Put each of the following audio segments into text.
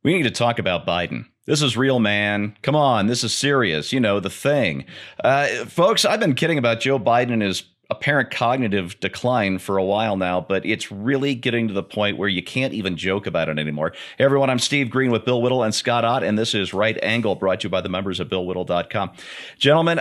We need to talk about Biden. This is real, man. Come on, this is serious. You know, the thing. Folks, I've been kidding about Joe Biden and his apparent cognitive decline for a while now, but it's really getting to the point where you can't even joke about it anymore. Hey, everyone, I'm Steve Green with Bill Whittle and Scott Ott, and this is Right Angle, brought to you by the members of BillWhittle.com. Gentlemen,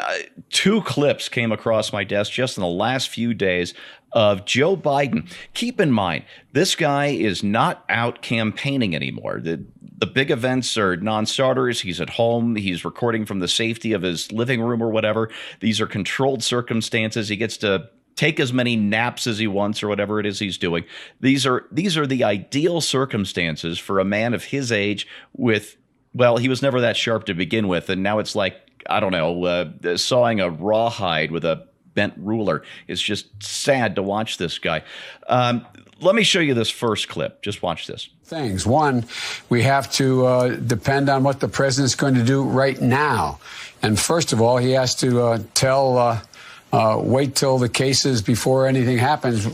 two clips came across my desk just in the last few days of Joe Biden. Keep in mind, this guy is not out campaigning anymore. The big events are non-starters. He's at home. He's recording from the safety of his living room or whatever. These are controlled circumstances. He gets to take as many naps as he wants or whatever it is he's doing. These are the ideal circumstances for a man of his age with, well, he was never that sharp to begin with. And now it's like, I don't know, sawing a rawhide with a bent ruler. It's just sad to watch this guy. Let me show you this first clip. Just watch this. Things. One, we have to depend on what the president's going to do right now. And first of all, he has to wait till the cases before anything happens.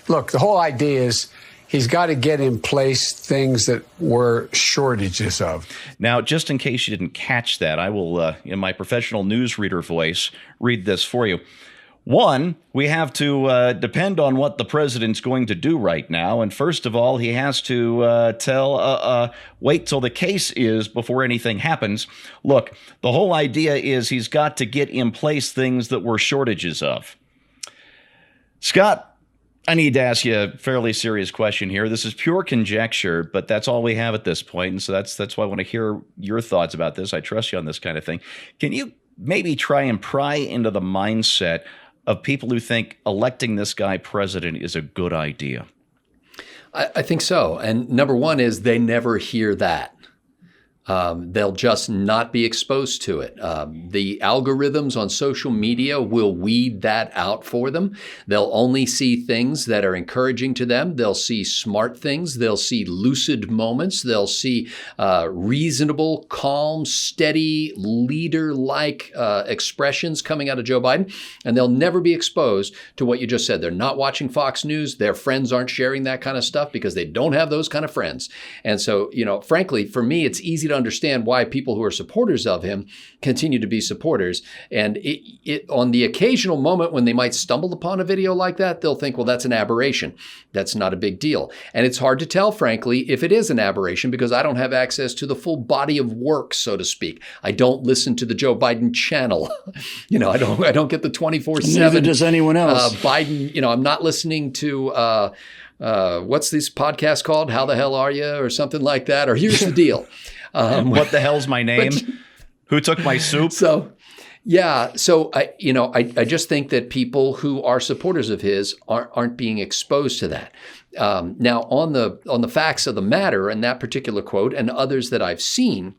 Look, the whole idea is he's got to get in place things that were shortages of. Now, just in case you didn't catch that, I will, in my professional newsreader voice, read this for you. One, we have to depend on what the president's going to do right now. And first of all, he has to wait till the case is before anything happens. Look, the whole idea is he's got to get in place things that were shortages of. Scott, I need to ask you a fairly serious question here. This is pure conjecture, but that's all we have at this point. And so that's why I want to hear your thoughts about this. I trust you on this kind of thing. Can you maybe try and pry into the mindset of people who think electing this guy president is a good idea? I think so. And number one is they never hear that. They'll just not be exposed to it. The algorithms on social media will weed that out for them. They'll only see things that are encouraging to them. They'll see smart things. They'll see lucid moments. They'll see reasonable, calm, steady, leader-like expressions coming out of Joe Biden. And they'll never be exposed to what you just said. They're not watching Fox News. Their friends aren't sharing that kind of stuff because they don't have those kind of friends. And so, you know, frankly, for me, it's easy to understand why people who are supporters of him continue to be supporters. And on the occasional moment when they might stumble upon a video like that, they'll think, well, that's an aberration. That's not a big deal. And it's hard to tell, frankly, if it is an aberration because I don't have access to the full body of work, so to speak. I don't listen to the Joe Biden channel. You know, I don't get the 24/7. Neither does anyone else. Biden, you know, I'm not listening to what's this podcast called? How the hell are you? Or something like that. Or here's the deal. What the hell's my name? Who took my soup? So, yeah. So, I just think that people who are supporters of his aren't being exposed to that. Now, on the facts of the matter, and that particular quote, and others that I've seen,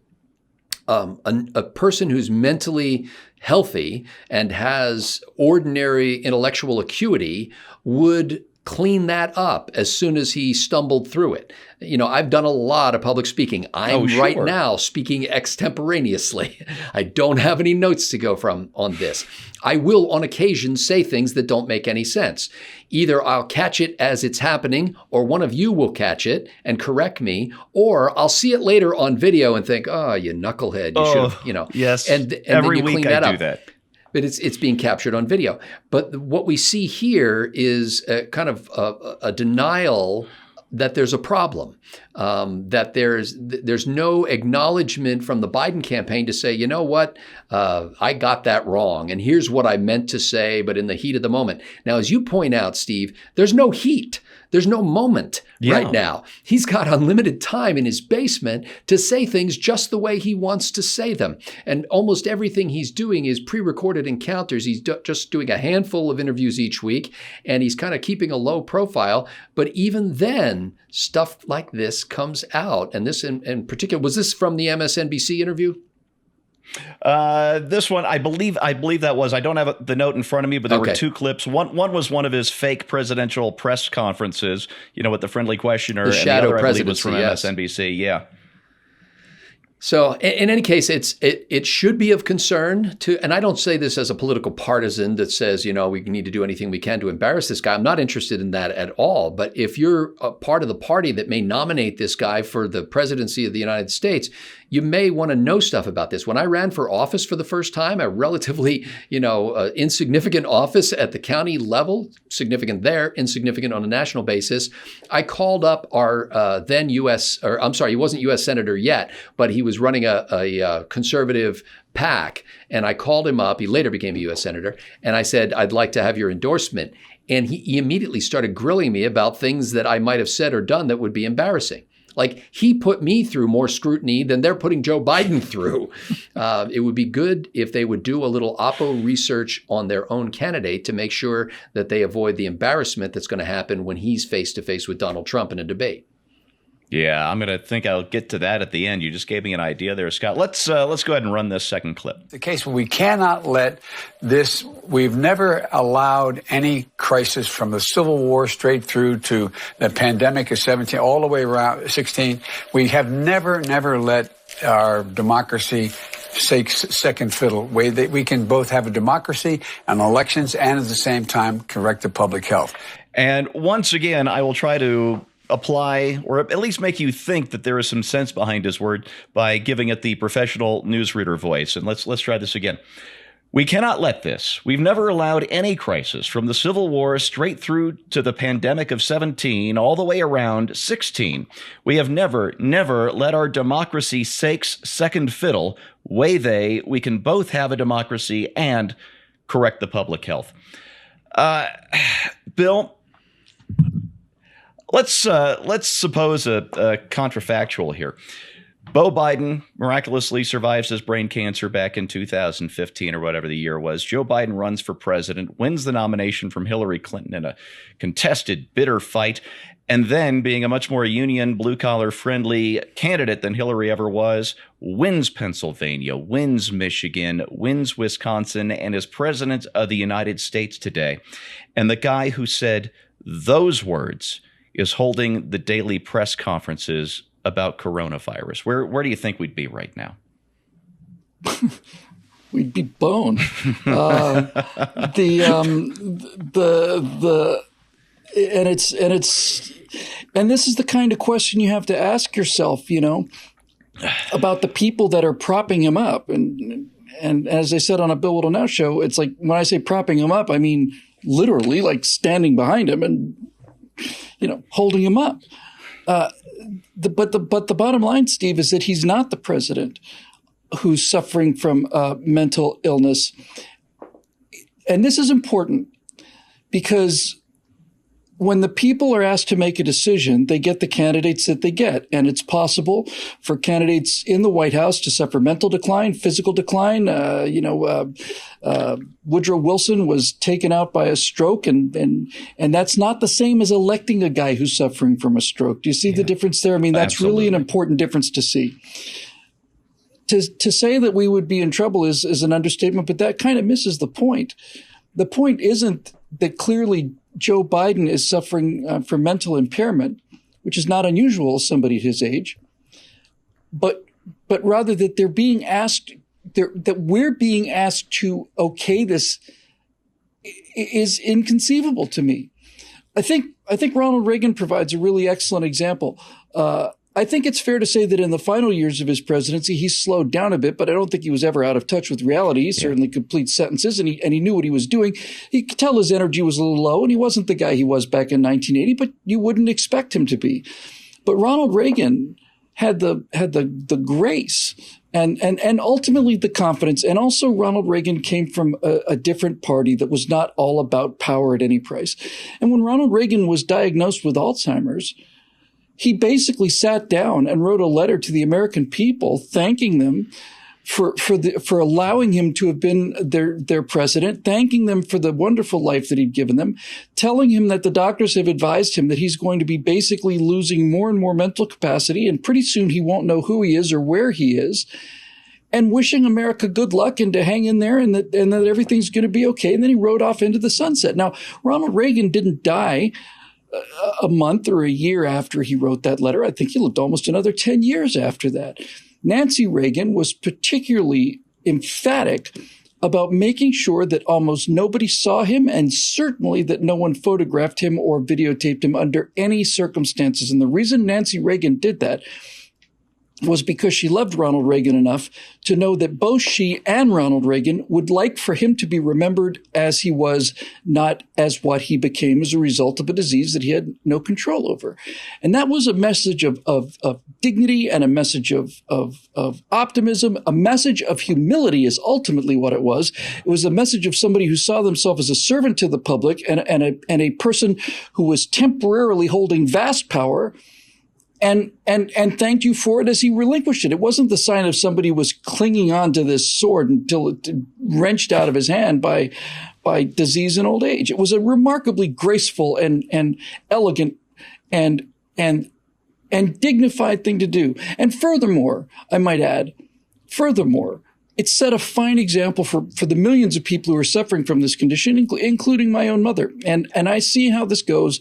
a person who's mentally healthy and has ordinary intellectual acuity would clean that up as soon as he stumbled through it. You know, I've done a lot of public speaking. I'm right now speaking extemporaneously. I don't have any notes to go from on this. I will on occasion say things that don't make any sense. Either I'll catch it as it's happening, or one of you will catch it and correct me, or I'll see it later on video and think, oh, you knucklehead, you should have, you know. Yes, and every then you week clean that I up. do that. But it's being captured on video. But what we see here is kind of a denial that there's a problem, that there's no acknowledgement from the Biden campaign to say, you know what, I got that wrong, and here's what I meant to say, but in the heat of the moment. Now, as you point out, Steve, there's no heat. There's no moment right now. He's got unlimited time in his basement to say things just the way he wants to say them. And almost everything he's doing is pre-recorded encounters. He's just doing a handful of interviews each week, and he's kind of keeping a low profile. But even then, stuff like this comes out. And this in particular, was this from the MSNBC interview? This one, I believe that was. I don't have the note in front of me, but there were two clips. One was one of his fake presidential press conferences, you know, with the friendly questioner. The shadow and the other, I believe, presidency, was from MSNBC. Yeah. So in any case, it should be of concern to, and I don't say this as a political partisan that says, we need to do anything we can to embarrass this guy. I'm not interested in that at all. But if you're a part of the party that may nominate this guy for the presidency of the United States, you may want to know stuff about this. When I ran for office for the first time, a relatively, insignificant office at the county level, significant there, insignificant on a national basis, I called up our then he wasn't U.S. Senator yet, but he was running a conservative PAC. And I called him up. He later became a U.S. Senator. And I said, I'd like to have your endorsement. And he immediately started grilling me about things that I might have said or done that would be embarrassing. Like, he put me through more scrutiny than they're putting Joe Biden through. It would be good if they would do a little oppo research on their own candidate to make sure that they avoid the embarrassment that's going to happen when he's face to face with Donald Trump in a debate. Yeah, I'll get to that at the end. You just gave me an idea there, Scott. Let's go ahead and run this second clip. The case where we cannot let this, we've never allowed any crisis from the Civil War straight through to the pandemic of 17, all the way around 16. We have never let our democracy take second fiddle. We can both have a democracy and elections and at the same time correct the public health. And once again, I will try to apply, or at least make you think that there is some sense behind his word by giving it the professional newsreader voice. And let's try this again. We cannot let this. We've never allowed any crisis from the Civil War straight through to the pandemic of 17, all the way around 16. We have never let our democracy sakes second fiddle. We can both have a democracy and correct the public health. Bill, let's suppose a contrafactual here. Beau Biden miraculously survives his brain cancer back in 2015 or whatever the year was. Joe Biden runs for president, wins the nomination from Hillary Clinton in a contested, bitter fight, and then, being a much more union, blue-collar friendly candidate than Hillary ever was, wins Pennsylvania, wins Michigan, wins Wisconsin, and is president of the United States today. And the guy who said those words is holding the daily press conferences about coronavirus. Where do you think we'd be right now? We'd be boned. And this is the kind of question you have to ask yourself, about the people that are propping him up. And as I said on a Bill Whittle Now show, it's like, when I say propping him up, I mean literally like standing behind him and holding him up. But the bottom line, Steve, is that he's not the president who's suffering from mental illness. And this is important because when the people are asked to make a decision, they get the candidates that they get. And it's possible for candidates in the White House to suffer mental decline, physical decline. Woodrow Wilson was taken out by a stroke, and that's not the same as electing a guy who's suffering from a stroke. Do you see the difference there? I mean, that's Absolutely. Really an important difference to see. To say that we would be in trouble is an understatement, but that kind of misses the point. The point isn't that clearly Joe Biden is suffering from mental impairment, which is not unusual as somebody at his age, but rather that they're being asked, that we're being asked to okay this is inconceivable to me. I think Ronald Reagan provides a really excellent example. I think it's fair to say that in the final years of his presidency, he slowed down a bit, but I don't think he was ever out of touch with reality. He certainly could complete sentences, and he knew what he was doing. He could tell his energy was a little low, and he wasn't the guy he was back in 1980, but you wouldn't expect him to be. But Ronald Reagan had the grace and ultimately the confidence. And also Ronald Reagan came from a different party that was not all about power at any price. And when Ronald Reagan was diagnosed with Alzheimer's, he basically sat down and wrote a letter to the American people thanking them for allowing him to have been their president, thanking them for the wonderful life that he'd given them, telling him that the doctors have advised him that he's going to be basically losing more and more mental capacity, and pretty soon he won't know who he is or where he is, and wishing America good luck and to hang in there and that everything's going to be okay. And then he rode off into the sunset. Now, Ronald Reagan didn't die a month or a year after he wrote that letter. I think he lived almost another 10 years after that. Nancy Reagan was particularly emphatic about making sure that almost nobody saw him and certainly that no one photographed him or videotaped him under any circumstances. And the reason Nancy Reagan did that was because she loved Ronald Reagan enough to know that both she and Ronald Reagan would like for him to be remembered as he was, not as what he became as a result of a disease that he had no control over. And that was a message of dignity and a message of optimism. A message of humility is ultimately what it was. It was a message of somebody who saw themselves as a servant to the public and a person who was temporarily holding vast power, and thanked you for it as he relinquished it. It wasn't the sign of somebody who was clinging on to this sword until it wrenched out of his hand by disease and old age. It was a remarkably graceful and elegant and dignified thing to do. And furthermore, I might add, it set a fine example for the millions of people who are suffering from this condition, including my own mother. And I see how this goes.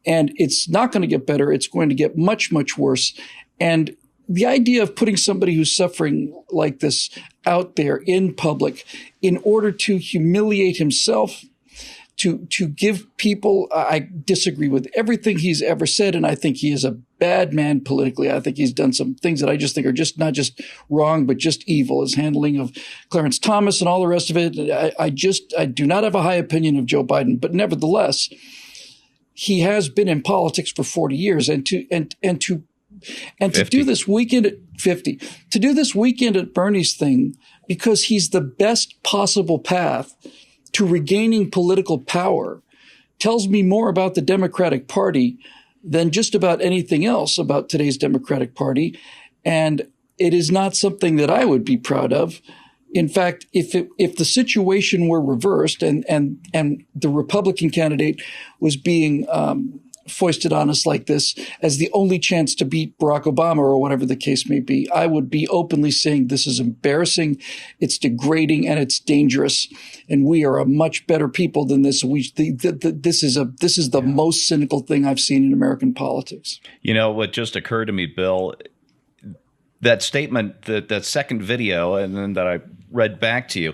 And it's not going to get better. It's going to get much, much worse. And the idea of putting somebody who's suffering like this out there in public in order to humiliate himself, to give people, I disagree with everything he's ever said. And I think he is a bad man politically. I think he's done some things that I just think are just not just wrong, but just evil. His handling of Clarence Thomas and all the rest of it. I do not have a high opinion of Joe Biden, but nevertheless, he has been in politics for 40 years, and to do this weekend at 50, to do this weekend at Bernie's thing, because he's the best possible path to regaining political power, tells me more about the Democratic Party than just about anything else about today's Democratic Party. And it is not something that I would be proud of. In fact, if the situation were reversed and the Republican candidate was being foisted on us like this as the only chance to beat Barack Obama or whatever the case may be, I would be openly saying this is embarrassing, it's degrading, and it's dangerous. And we are a much better people than this. This is the most cynical thing I've seen in American politics. You know, what just occurred to me, Bill, that statement, that second video, and then that I read back to you,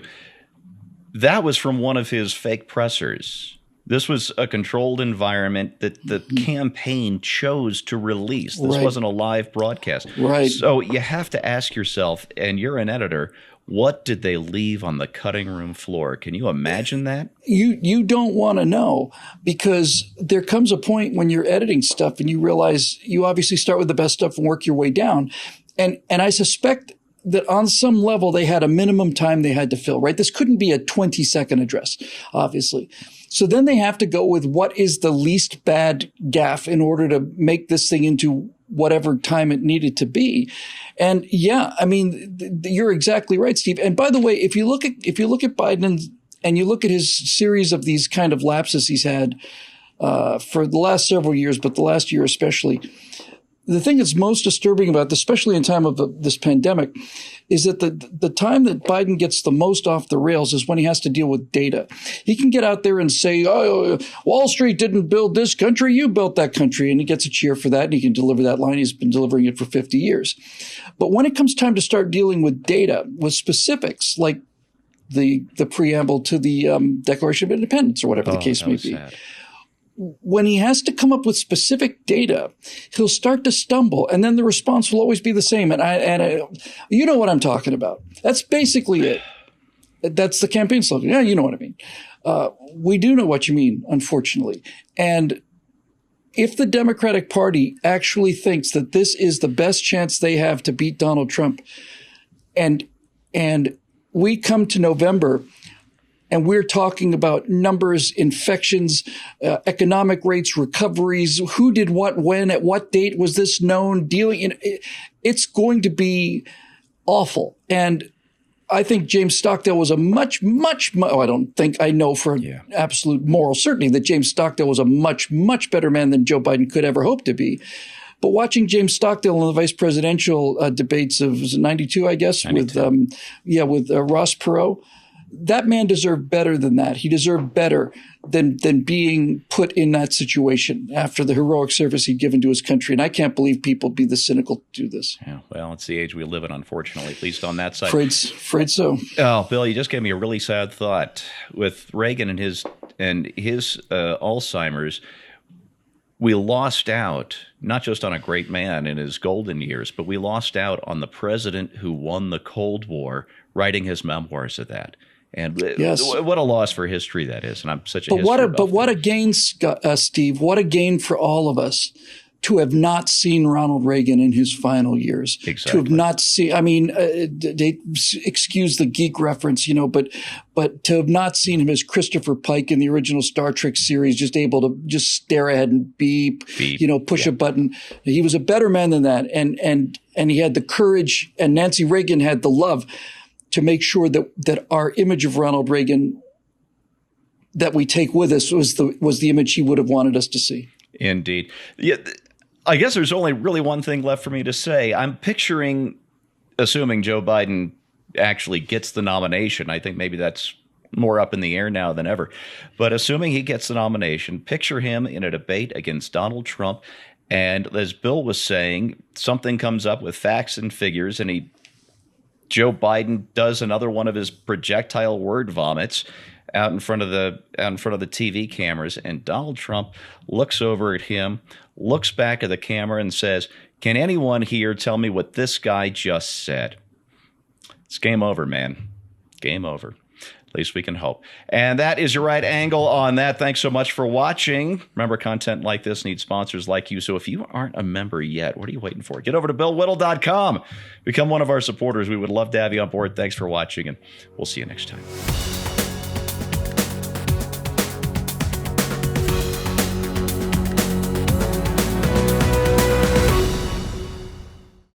that was from one of his fake pressers. This was a controlled environment that the campaign chose to release. This wasn't a live broadcast. Right. So you have to ask yourself, and you're an editor, what did they leave on the cutting room floor? Can you imagine that? You don't want to know, because there comes a point when you're editing stuff and you realize you obviously start with the best stuff and work your way down. And I suspect that on some level they had a minimum time they had to fill, right? This couldn't be a 20-second address, obviously. So then they have to go with what is the least bad gaffe in order to make this thing into whatever time it needed to be. And yeah, I mean, you're exactly right, Steve. And by the way, if you look at Biden and you look at his series of these kind of lapses he's had for the last several years, but the last year especially, the thing that's most disturbing about this, especially in time of this pandemic, is that the time that Biden gets the most off the rails is when he has to deal with data. He can get out there and say, oh, Wall Street didn't build this country, you built that country. And he gets a cheer for that, and he can deliver that line. He's been delivering it for 50 years. But when it comes time to start dealing with data, with specifics, like the preamble to the Declaration of Independence or whatever the case may be, sad. When he has to come up with specific data, he'll start to stumble, and then the response will always be the same. And I, you know what I'm talking about. That's basically it. That's the campaign slogan. Yeah, you know what I mean. We do know what you mean, unfortunately. And if the Democratic Party actually thinks that this is the best chance they have to beat Donald Trump, and we come to November, and we're talking about numbers, infections, economic rates, recoveries, who did what, when, at what date was this known, it's going to be awful. And I think James Stockdale was a I know for absolute moral certainty that James Stockdale was a much, much better man than Joe Biden could ever hope to be. But watching James Stockdale in the vice presidential debates of 92, I guess, 92. with Ross Perot, That man deserved better than that. He deserved better than being put in that situation after the heroic service he'd given to his country. And I can't believe people be this cynical to do this. Yeah, well, it's the age we live in, unfortunately, at least on that side. Afraid so. Oh, Bill, you just gave me a really sad thought. With Reagan and his Alzheimer's, we lost out not just on a great man in his golden years, but we lost out on the president who won the Cold War, writing his memoirs of that. And yes. What a loss for history that is. And I'm such a but what a gain, Steve. What a gain for all of us to have not seen Ronald Reagan in his final years. Exactly. To have not seen. I mean, they excuse the geek reference, but to have not seen him as Christopher Pike in the original Star Trek series, just able to just stare ahead and beep. Push a button. He was a better man than that, and he had the courage, and Nancy Reagan had the love to make sure that our image of Ronald Reagan that we take with us was the image he would have wanted us to see. Indeed. Yeah, I guess there's only really one thing left for me to say. I'm picturing, assuming Joe Biden actually gets the nomination. I think maybe that's more up in the air now than ever. But assuming he gets the nomination, picture him in a debate against Donald Trump. And as Bill was saying, something comes up with facts and figures, and Joe Biden does another one of his projectile word vomits out in front of the TV cameras, and Donald Trump looks over at him, looks back at the camera, and says, "Can anyone here tell me what this guy just said?" It's game over, man. Game over. At least we can hope. And that is your right angle on that. Thanks so much for watching. Remember, content like this needs sponsors like you. So if you aren't a member yet, what are you waiting for? Get over to BillWhittle.com. Become one of our supporters. We would love to have you on board. Thanks for watching, and we'll see you next time.